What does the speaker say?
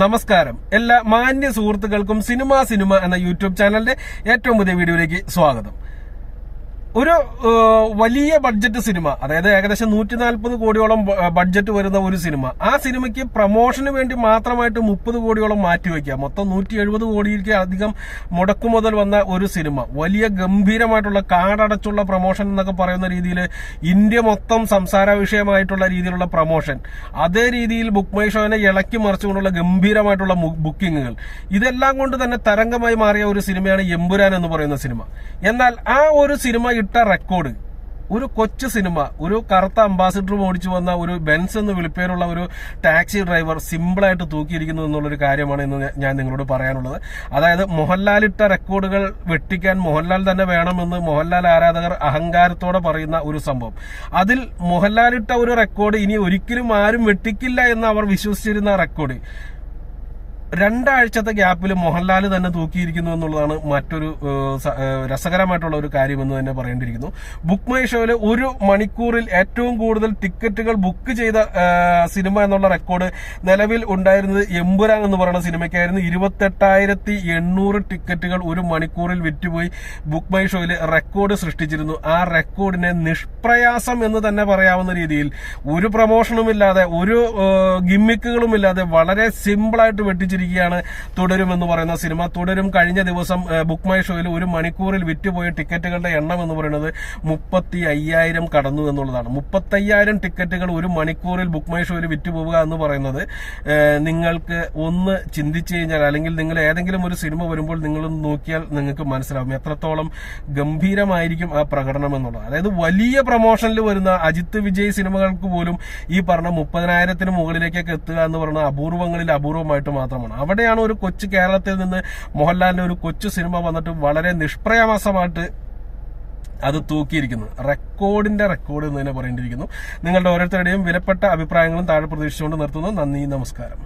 നമസ്കാരം. എല്ലാ മാന്യ സുഹൃത്തുക്കൾക്കും സിനിമ എന്ന യൂട്യൂബ് ചാനലിന്റെ ഏറ്റവും പുതിയ വീഡിയോയിലേക്ക് സ്വാഗതം. ഒരു വലിയ ബഡ്ജറ്റ് സിനിമ, അതായത് ഏകദേശം 140 കോടിയോളം ബഡ്ജറ്റ് വരുന്ന ഒരു സിനിമ, ആ സിനിമയ്ക്ക് പ്രൊമോഷന് വേണ്ടി മാത്രമായിട്ട് 30 കോടിയോളം മാറ്റിവെക്കുക. മൊത്തം 170 കോടിയിലേക്ക് അധികം മുടക്കുമുതൽ വന്ന ഒരു സിനിമ, വലിയ ഗംഭീരമായിട്ടുള്ള കാടടച്ചുള്ള പ്രൊമോഷൻ എന്നൊക്കെ പറയുന്ന രീതിയിൽ ഇന്ത്യ മൊത്തം സംസാര വിഷയമായിട്ടുള്ള രീതിയിലുള്ള പ്രൊമോഷൻ, അതേ രീതിയിൽ ബുക്ക് മൈ ഷോനെ ഇളക്കി മറിച്ചുകൊണ്ടുള്ള ഗംഭീരമായിട്ടുള്ള ബുക്കിങ്ങുകൾ, ഇതെല്ലാം കൊണ്ട് തന്നെ തരംഗമായി മാറിയ ഒരു സിനിമയാണ് എമ്പുരാൻ എന്ന് പറയുന്ന സിനിമ. എന്നാൽ ആ ഒരു സിനിമ ഇട്ട റെക്കോർഡ്, ഒരു കൊച്ചു സിനിമ, ഒരു കറുത്ത അംബാസിഡർ ഓടിച്ചു വന്ന ഒരു ബെൻസ് എന്ന് വിളിപ്പേരുള്ള ഒരു ടാക്സി ഡ്രൈവർ സിമ്പിളായിട്ട് തൂക്കിയിരിക്കുന്നു എന്നുള്ളൊരു കാര്യമാണ് ഇന്ന് ഞാൻ നിങ്ങളോട് പറയാനുള്ളത്. അതായത് മോഹൻലാൽ ഇട്ട റെക്കോർഡുകൾ വെട്ടിക്കാൻ മോഹൻലാൽ തന്നെ വേണമെന്ന് മോഹൻലാൽ ആരാധകർ അഹങ്കാരത്തോടെ പറയുന്ന ഒരു സംഭവം. അതിൽ മോഹൻലാൽ ഇട്ട ഒരു റെക്കോർഡ് ഇനി ഒരിക്കലും ആരും വെട്ടിക്കില്ല എന്ന് അവർ വിശ്വസിച്ചിരുന്ന റെക്കോർഡ് 2 ആഴ്ചത്തെ ഗ്യാപ്പിൽ മോഹൻലാൽ തന്നെ തൂക്കിയിരിക്കുന്നു എന്നുള്ളതാണ് മറ്റൊരു രസകരമായിട്ടുള്ള ഒരു കാര്യം എന്ന് തന്നെ പറയേണ്ടിയിരിക്കുന്നു. ബുക്ക് മൈ ഷോയിൽ 1 മണിക്കൂറിൽ ഏറ്റവും കൂടുതൽ ടിക്കറ്റുകൾ ബുക്ക് ചെയ്ത സിനിമ എന്നുള്ള റെക്കോർഡ് നിലവിൽ ഉണ്ടായിരുന്നത് എമ്പുരാൻ എന്ന് പറയുന്ന സിനിമയ്ക്കായിരുന്നു. 28,800 ടിക്കറ്റുകൾ 1 മണിക്കൂറിൽ വിറ്റുപോയി ബുക്ക് മൈ ഷോയിൽ റെക്കോർഡ് സൃഷ്ടിച്ചിരുന്നു. ആ റെക്കോർഡിനെ നിഷ്പ്രയാസം എന്ന് തന്നെ പറയാവുന്ന രീതിയിൽ, ഒരു പ്രൊമോഷനുമില്ലാതെ, ഒരു ഗിമ്മിക്കുകളുമില്ലാതെ വളരെ സിമ്പിളായിട്ട് വെട്ടിച്ചിരിക്കുകയാണ് തുടരും എന്ന് പറയുന്ന സിനിമ. തുടരും കഴിഞ്ഞ ദിവസം ബുക്ക് മൈ ഷോയിൽ 1 മണിക്കൂറിൽ വിറ്റുപോയ ടിക്കറ്റുകളുടെ എണ്ണം എന്ന് പറയുന്നത് 35,000 കടന്നു എന്നുള്ളതാണ്. 35,000 ടിക്കറ്റുകൾ 1 മണിക്കൂറിൽ ബുക്ക് മൈ ഷോയിൽ വിറ്റുപോവുക എന്ന് പറയുന്നത് നിങ്ങൾക്ക് ഒന്ന് ചിന്തിച്ചു കഴിഞ്ഞാൽ, അല്ലെങ്കിൽ നിങ്ങൾ ഏതെങ്കിലും ഒരു സിനിമ വരുമ്പോൾ നിങ്ങൾ നോക്കിയാൽ നിങ്ങൾക്ക് മനസ്സിലാവും എത്രത്തോളം ഗംഭീരമായിരിക്കും ആ പ്രകടനം എന്നുള്ളത്. അതായത് വലിയ പ്രൊമോഷനിൽ വരുന്ന അജിത്ത് വിജയ് സിനിമകൾക്ക് പോലും ഈ പറഞ്ഞ 30,000-ന് മുകളിലേക്കൊക്കെ എത്തുക എന്ന് പറയുന്നത് അപൂർവങ്ങളിൽ അപൂർവമായിട്ട് മാത്രമാണ്. അവിടെയാണ് ഒരു കൊച്ചു കേരളത്തിൽ നിന്ന് മോഹൻലാലിന്റെ ഒരു കൊച്ചു സിനിമ വന്നിട്ട് വളരെ നിഷ്പ്രയാസമായിട്ട് അത് തൂക്കിയിരിക്കുന്നത്. റെക്കോർഡിന്റെ റെക്കോർഡ് എന്ന് തന്നെ പറയേണ്ടിയിരിക്കുന്നു. നിങ്ങളുടെ ഓരോരുത്തരുടെയും വിലപ്പെട്ട അഭിപ്രായങ്ങളും താഴെ പ്രതീക്ഷിച്ചുകൊണ്ട് നിർത്തുന്നു. നന്ദി, നമസ്കാരം.